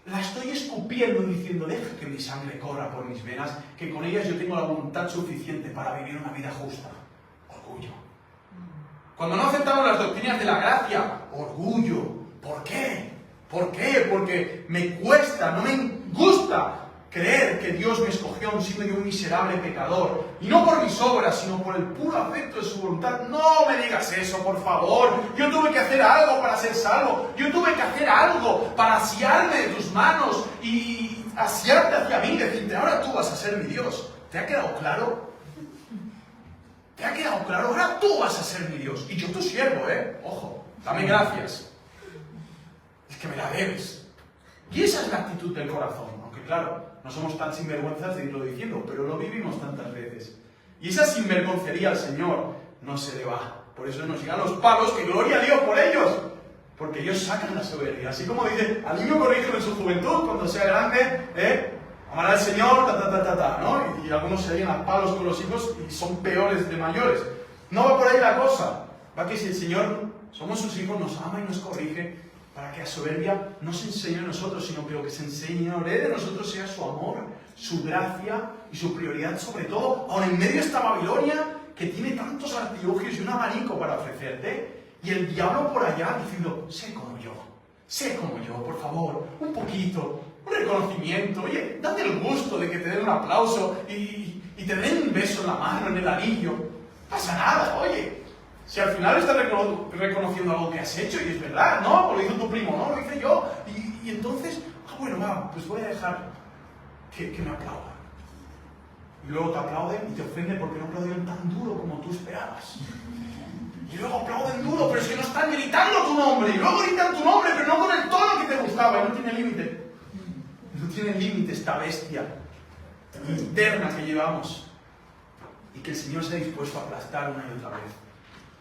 la estoy escupiendo y diciendo, deja que mi sangre corra por mis venas, que con ellas yo tengo la voluntad suficiente para vivir una vida justa. Orgullo. Cuando no aceptamos las doctrinas de la gracia, orgullo. ¿Por qué? ¿Por qué? Porque me cuesta, no me gusta creer que Dios me escogió siendo yo un miserable pecador. Y no por mis obras, sino por el puro afecto de su voluntad. No me digas eso, por favor. Yo tuve que hacer algo para ser salvo. Yo tuve que hacer algo para asiarme de tus manos y asiarte hacia mí. Decirte, ahora tú vas a ser mi Dios. ¿Te ha quedado claro? ¿Te ha quedado claro? Ahora tú vas a ser mi Dios. Y yo tu siervo, Ojo, dame gracias. Es que me la debes. Y esa es la actitud del corazón. Aunque claro, no somos tan sinvergüenzas de irlo diciendo, pero lo vivimos tantas veces. Y esa sinvergoncería al Señor no se le va. Por eso nos llegan los palos, que gloria a Dios por ellos. Porque ellos sacan la soberbia. Así como dice, al niño corrígelo en su juventud, cuando sea grande, amará al Señor, ¿no? Y algunos se llegan a palos con los hijos y son peores de mayores. No va por ahí la cosa. Va que si el Señor, somos sus hijos, nos ama y nos corrige, para que la soberbia no se enseñe a nosotros, sino que lo que se enseñoree de nosotros sea su amor, su gracia y su prioridad sobre todo, aun en medio de esta Babilonia que tiene tantos artilugios y un abanico para ofrecerte, y el diablo por allá diciendo, sé como yo, por favor, un poquito, un reconocimiento, oye, date el gusto de que te den un aplauso y te den un beso en la mano, en el anillo, no pasa nada, oye. Si al final estás reconociendo algo que has hecho, y es verdad, no, lo hizo tu primo, no, lo hice yo, y entonces, bueno, va, pues voy a dejar que me aplaudan. Y luego te aplauden y te ofenden porque no aplaudieron tan duro como tú esperabas. Y luego aplauden duro, pero es que no están gritando tu nombre, y luego gritan tu nombre, pero no con el tono que te gustaba, y no tiene límite. No tiene límite esta bestia interna que llevamos, y que el Señor se ha dispuesto a aplastar una y otra vez.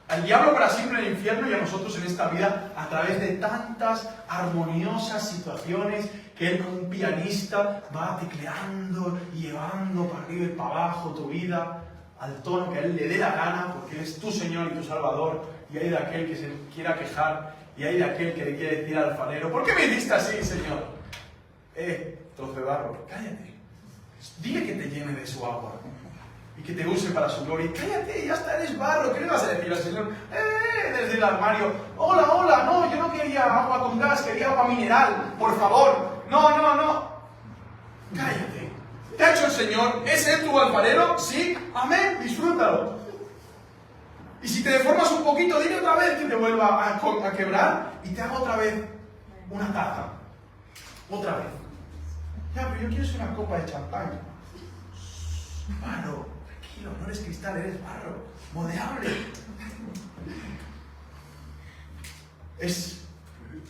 Al diablo para siempre en el infierno y a nosotros en esta vida a través de tantas armoniosas situaciones que él como un pianista va tecleando y llevando para arriba y para abajo tu vida al tono que a él le dé la gana, porque él es tu Señor y tu Salvador, y hay de aquel que se quiera quejar y hay de aquel que le quiere decir al alfarero, ¿por qué me hiciste así, Señor? Trozo de barro, cállate, dile que te llene de su agua y que te use para su gloria. Y cállate, ya está, eres barro. ¿Qué le vas a decir al Señor? Desde el armario. Hola, no, yo no quería agua con gas, quería agua mineral, por favor. No. Cállate. ¿Te ha hecho el Señor? ¿Es Él tu alfarero? Sí, amén, disfrútalo. Y si te deformas un poquito, dile otra vez que te vuelva a quebrar y te haga otra vez una taza. Otra vez. Ya, pero yo quiero ser una copa de champán. Barro. No eres cristal, eres barro, moldeable. Es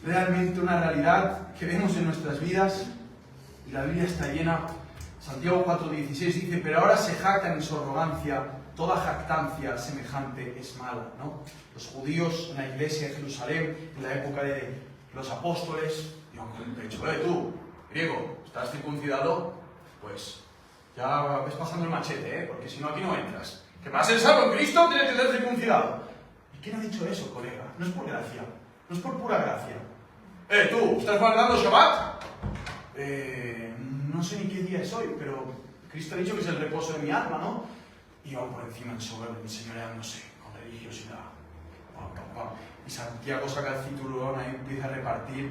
realmente una realidad que vemos en nuestras vidas y la Biblia está llena. Santiago 4:16 dice, pero ahora se jactan en su arrogancia, toda jactancia semejante es mala, ¿no? Los judíos en la iglesia de Jerusalén, en la época de los apóstoles, digo, de hecho, tú, griego, ¿estás circuncidado? Pues ya ves pasando el machete, porque si no aquí no entras. Que para ser salvo en Cristo tienes que ser circuncidado. ¿Y quién ha dicho eso, colega? No es por gracia, no es por pura gracia. Tú, ¿estás guardando Shabbat? No sé ni qué día es hoy, pero Cristo ha dicho que es el reposo de mi alma, ¿no? Y yo por encima enseñoreándose con religiosidad. Y Santiago saca el cinturón y empieza a repartir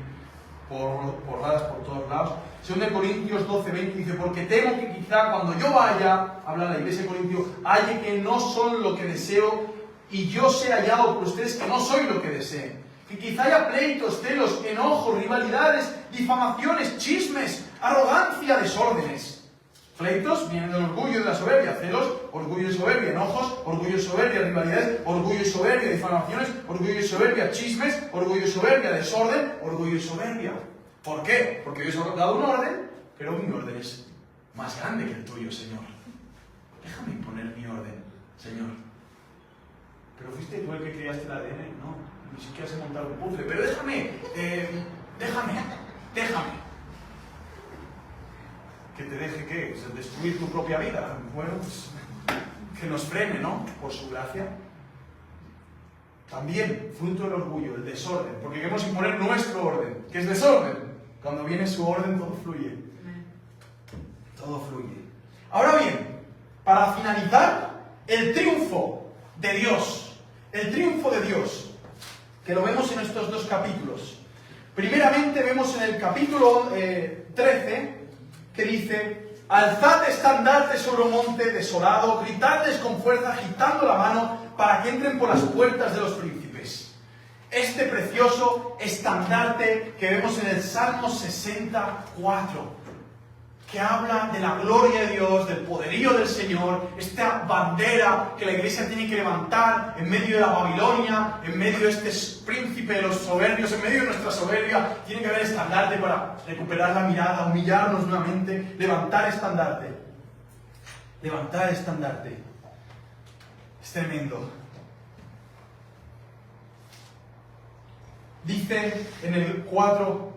porradas por todos lados. 2 Corintios 12:20 dice, porque temo que quizá cuando yo vaya, habla la iglesia de Corintios, halle que no son lo que deseo y yo sea hallado por ustedes que no soy lo que deseen. Que quizá haya pleitos, celos, enojos, rivalidades, difamaciones, chismes, arrogancia, desórdenes. Pleitos vienen del orgullo y de la soberbia, celos, orgullo y soberbia, enojos, orgullo y soberbia, rivalidades, orgullo y soberbia, difamaciones, orgullo y soberbia, chismes, orgullo y soberbia, desorden, orgullo y soberbia. ¿Por qué? Porque Dios ha dado un orden, pero mi orden es más grande que el tuyo, Señor. Déjame imponer mi orden, Señor. Pero fuiste tú el que creaste el ADN, ¿no? Ni siquiera sé montar un puzzle, pero déjame. ¿Que te deje qué? ¿Destruir tu propia vida? Bueno, pues que nos frene, ¿no? Por su gracia. También, fruto del orgullo, el desorden, porque queremos imponer nuestro orden, que es desorden. Cuando viene su orden, todo fluye. Todo fluye. Ahora bien, para finalizar, el triunfo de Dios. El triunfo de Dios, que lo vemos en estos dos capítulos. Primeramente vemos en el capítulo 13, que dice: alzad estandarte sobre un monte desolado, gritadles con fuerza, agitando la mano, para que entren por las puertas de los príncipes. Este precioso estandarte que vemos en el Salmo 64, que habla de la gloria de Dios, del poderío del Señor, esta bandera que la iglesia tiene que levantar en medio de la Babilonia, en medio de este príncipe de los soberbios, en medio de nuestra soberbia. Tiene que haber estandarte para recuperar la mirada, humillarnos nuevamente, levantar estandarte. Levantar estandarte. Es tremendo. Dice en el 4,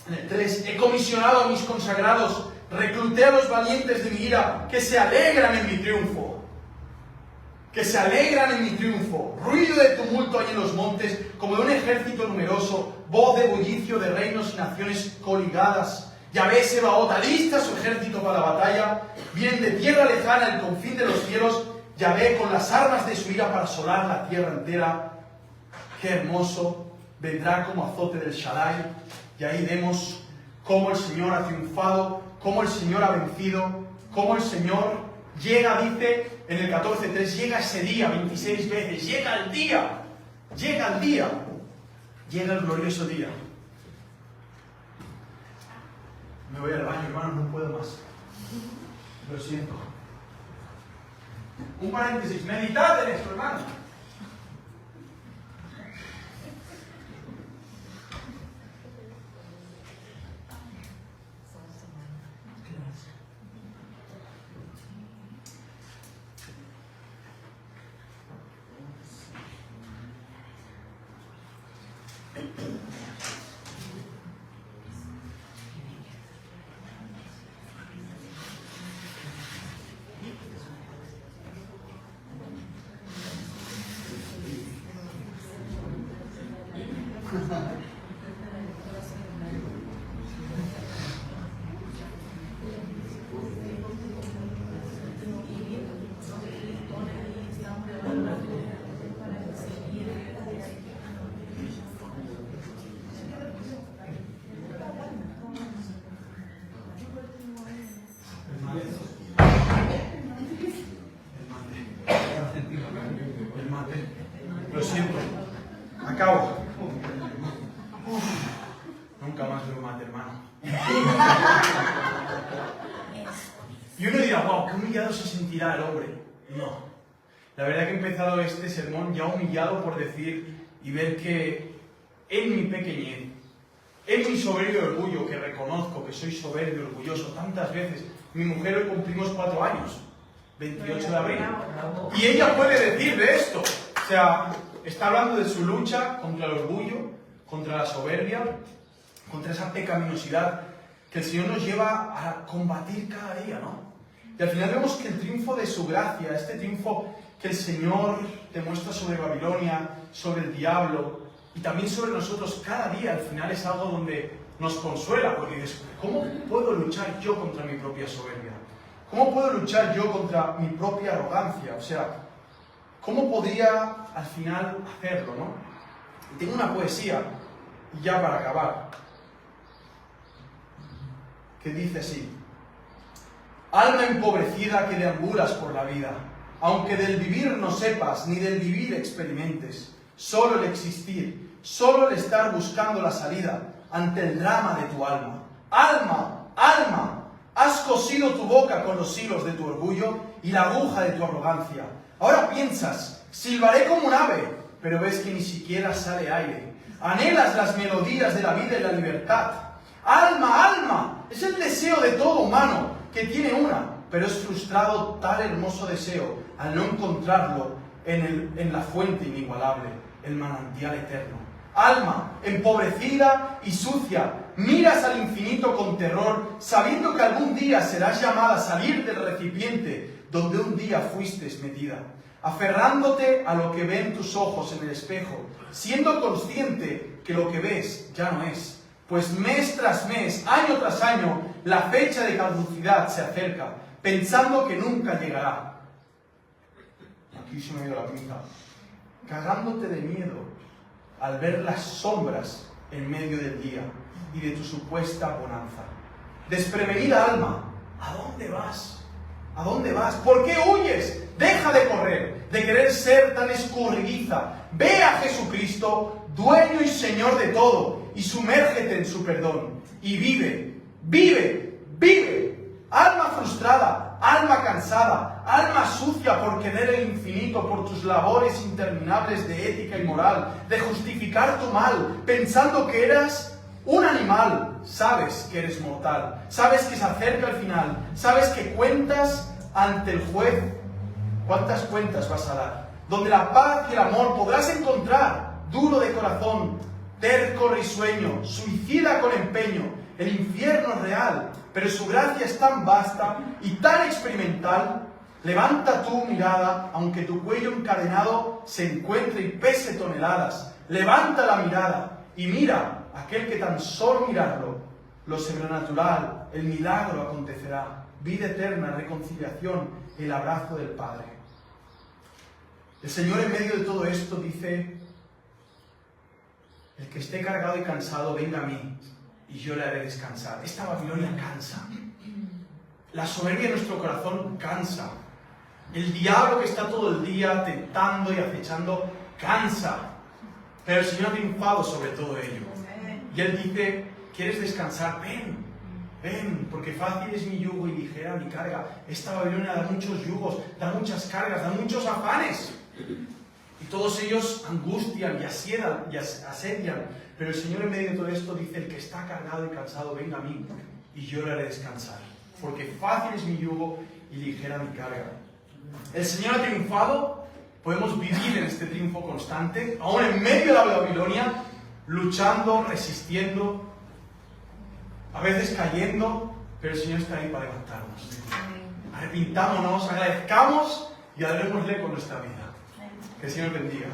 en el 3, he comisionado a mis consagrados, recluté a los valientes de mi ira, que se alegran en mi triunfo. Que se alegran en mi triunfo. Ruido de tumulto hay en los montes, como de un ejército numeroso, voz de bullicio de reinos y naciones coligadas. Yahvé Sebaot alista su ejército para la batalla. Vienen de tierra lejana, el confín de los cielos. Yahvé con las armas de su ira para asolar la tierra entera. Qué hermoso. Vendrá como azote del Shaddai. Y ahí vemos cómo el Señor ha triunfado, cómo el Señor ha vencido, cómo el Señor llega, dice en el 14.3, llega ese día 26 veces, llega el día, llega el glorioso día. Me voy al baño, hermano, no puedo más. Lo siento. Un paréntesis, meditad en esto, hermano. Lo siento, acabo. Nunca más veo mate, hermano. Y uno dirá, wow, qué humillado se sentirá el hombre. No. La verdad que he empezado este sermón ya humillado por decir y ver que en mi pequeñez, en mi soberbio orgullo, que reconozco que soy soberbio, orgulloso tantas veces, mi mujer hoy cumplimos 4 años, 28 de abril, y ella puede decir de esto. O sea, está hablando de su lucha contra el orgullo, contra la soberbia, contra esa pecaminosidad que el Señor nos lleva a combatir cada día, ¿no? Y al final vemos que el triunfo de su gracia, este triunfo que el Señor demuestra sobre Babilonia, sobre el diablo y también sobre nosotros cada día, al final es algo donde nos consuela, porque dices, ¿cómo puedo luchar yo contra mi propia soberbia? ¿Cómo puedo luchar yo contra mi propia arrogancia? O sea, ¿cómo podría al final hacerlo, no? Y tengo una poesía, y ya para acabar, que dice así: alma empobrecida que deambulas por la vida, aunque del vivir no sepas, ni del vivir experimentes, solo el existir, solo el estar buscando la salida ante el drama de tu alma. Alma, alma, has cosido tu boca con los hilos de tu orgullo y la aguja de tu arrogancia. Ahora piensas, silbaré como un ave, pero ves que ni siquiera sale aire. Anhelas las melodías de la vida y la libertad. Alma, alma, es el deseo de todo humano, que tiene una, pero es frustrado tal hermoso deseo al no encontrarlo en la fuente inigualable, el manantial eterno. Alma, empobrecida y sucia, miras al infinito con terror, sabiendo que algún día serás llamada a salir del recipiente donde un día fuiste metida, aferrándote a lo que ven tus ojos en el espejo, siendo consciente que lo que ves ya no es, pues mes tras mes, año tras año, la fecha de caducidad se acerca, pensando que nunca llegará. Aquí se me ha ido la pinza. Cagándote de miedo al ver las sombras en medio del día y de tu supuesta bonanza. Desprevenida alma, ¿a dónde vas? ¿A dónde vas? ¿Por qué huyes? Deja de correr, de querer ser tan escurridiza. Ve a Jesucristo, dueño y Señor de todo, y sumérgete en su perdón. Y vive, vive, vive. Alma frustrada, alma cansada, alma sucia por querer el infinito, por tus labores interminables de ética y moral, de justificar tu mal, pensando que eras un animal. Sabes que eres mortal, sabes que se acerca el final, sabes que cuentas ante el juez. ¿Cuántas cuentas vas a dar? Donde la paz y el amor podrás encontrar, duro de corazón, terco risueño, suicida con empeño. El infierno es real, pero su gracia es tan vasta y tan experimental. Levanta tu mirada, aunque tu cuello encadenado se encuentre y pese toneladas. Levanta la mirada y mira aquel que tan solo mirarlo, lo sobrenatural, el milagro acontecerá. Vida eterna, reconciliación, el abrazo del Padre. El Señor en medio de todo esto dice: el que esté cargado y cansado, venga a mí y yo le haré descansar. Esta Babilonia cansa. La soberbia de nuestro corazón cansa. El diablo que está todo el día tentando y acechando cansa. Pero el Señor ha triunfado sobre todo ello. Y Él dice: ¿quieres descansar? Ven, ven, porque fácil es mi yugo y ligera mi carga. Esta Babilonia da muchos yugos, da muchas cargas, da muchos afanes. Y todos ellos angustian y asedian. Pero el Señor en medio de todo esto dice: el que está cargado y cansado, venga a mí y yo le haré descansar. Porque fácil es mi yugo y ligera mi carga. El Señor ha triunfado. Podemos vivir en este triunfo constante, aún en medio de la Babilonia, luchando, resistiendo, a veces cayendo, pero el Señor está ahí para levantarnos. Arrepintámonos, agradezcamos y adorémosle con nuestra vida. Que el Señor bendiga.